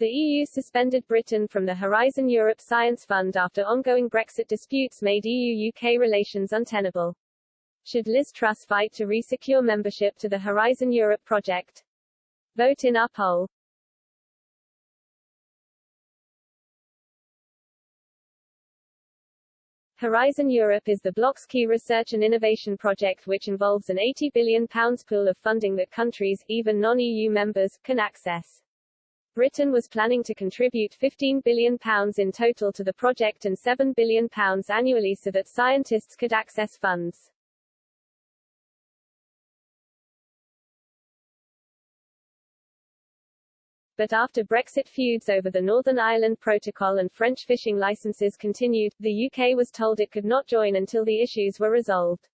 The EU suspended Britain from the Horizon Europe Science Fund after ongoing Brexit disputes made EU-UK relations untenable. Should Liz Truss fight to re-secure membership to the Horizon Europe project? Vote in our poll. Horizon Europe is the bloc's key research and innovation project which involves an £80 billion pool of funding that countries, even non-EU members, can access. Britain was planning to contribute £15 billion in total to the project and £7 billion annually so that scientists could access funds. But after Brexit feuds over the Northern Ireland Protocol and French fishing licences continued, the UK was told it could not join until the issues were resolved.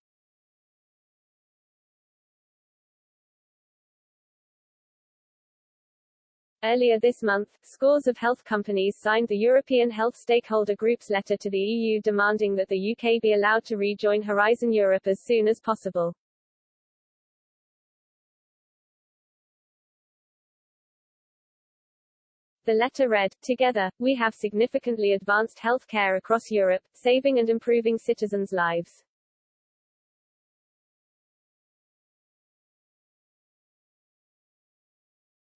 Earlier this month, scores of health companies signed the European Health Stakeholder Group's letter to the EU demanding that the UK be allowed to rejoin Horizon Europe as soon as possible. The letter read, "Together, we have significantly advanced health care across Europe, saving and improving citizens' lives.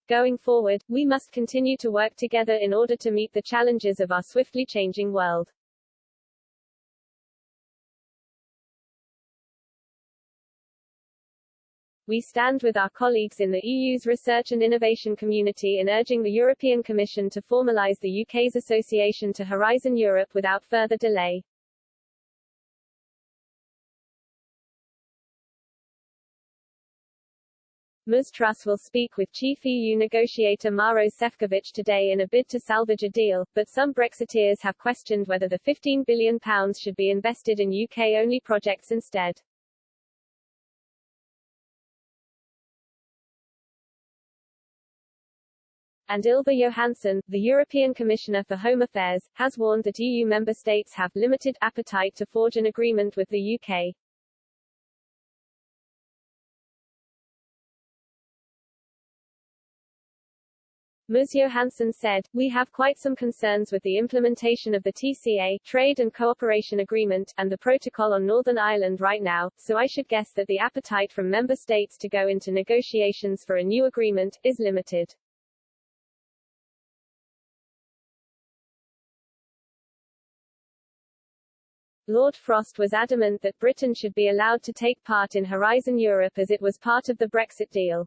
Going forward, we must continue to work together in order to meet the challenges of our swiftly changing world." We stand with our colleagues in the EU's research and innovation community in urging the European Commission to formalise the UK's association to Horizon Europe without further delay. Ms Truss will speak with chief EU negotiator Maros Sefcovic today in a bid to salvage a deal, but some Brexiteers have questioned whether the £15 billion should be invested in UK-only projects instead. And Ylva Johansson, the European Commissioner for Home Affairs, has warned that EU member states have limited appetite to forge an agreement with the UK. Ms Johansson said, "We have quite some concerns with the implementation of the TCA, Trade and Cooperation Agreement, and the Protocol on Northern Ireland right now, so I should guess that the appetite from member states to go into negotiations for a new agreement is limited." Lord Frost was adamant that Britain should be allowed to take part in Horizon Europe as it was part of the Brexit deal.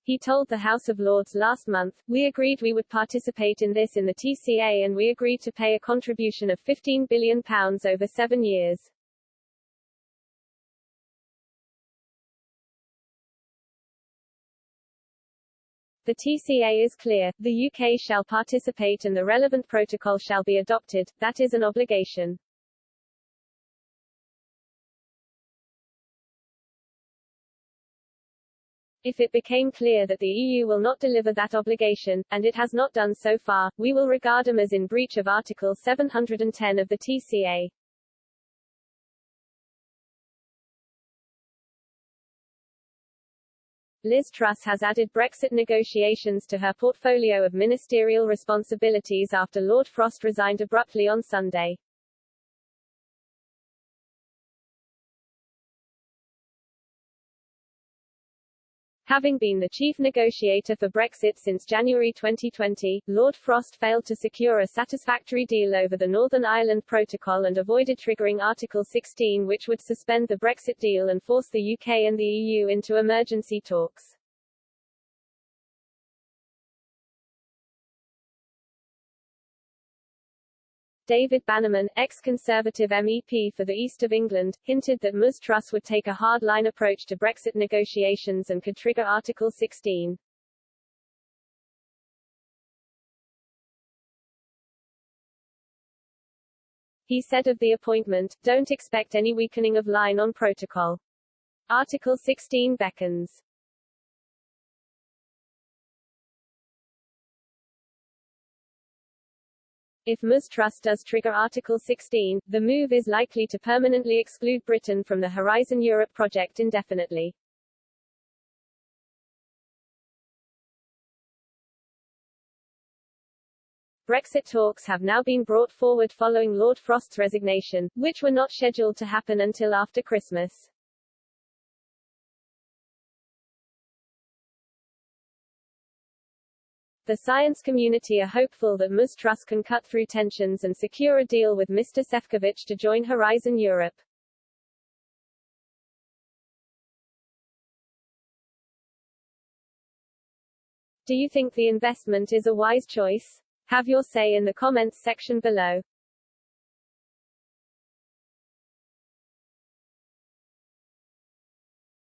He told the House of Lords last month, "We agreed we would participate in this in the TCA and we agreed to pay a contribution of £15 billion over 7 years. The TCA is clear, the UK shall participate and the relevant protocol shall be adopted, that is an obligation." If it became clear that the EU will not deliver that obligation, and it has not done so far, we will regard them as in breach of Article 710 of the TCA. Liz Truss has added Brexit negotiations to her portfolio of ministerial responsibilities after Lord Frost resigned abruptly on Sunday. Having been the chief negotiator for Brexit since January 2020, Lord Frost failed to secure a satisfactory deal over the Northern Ireland Protocol and avoided triggering Article 16, which would suspend the Brexit deal and force the UK and the EU into emergency talks. David Bannerman, ex-Conservative MEP for the East of England, hinted that Ms Truss would take a hard-line approach to Brexit negotiations and could trigger Article 16. He said of the appointment, "Don't expect any weakening of line on protocol. Article 16 beckons." If Truss does trigger Article 16, the move is likely to permanently exclude Britain from the Horizon Europe project indefinitely. Brexit talks have now been brought forward following Lord Frost's resignation, which were not scheduled to happen until after Christmas. The science community are hopeful that Truss can cut through tensions and secure a deal with Mr. Šefčovič to join Horizon Europe. Do you think the investment is a wise choice? Have your say in the comments section below.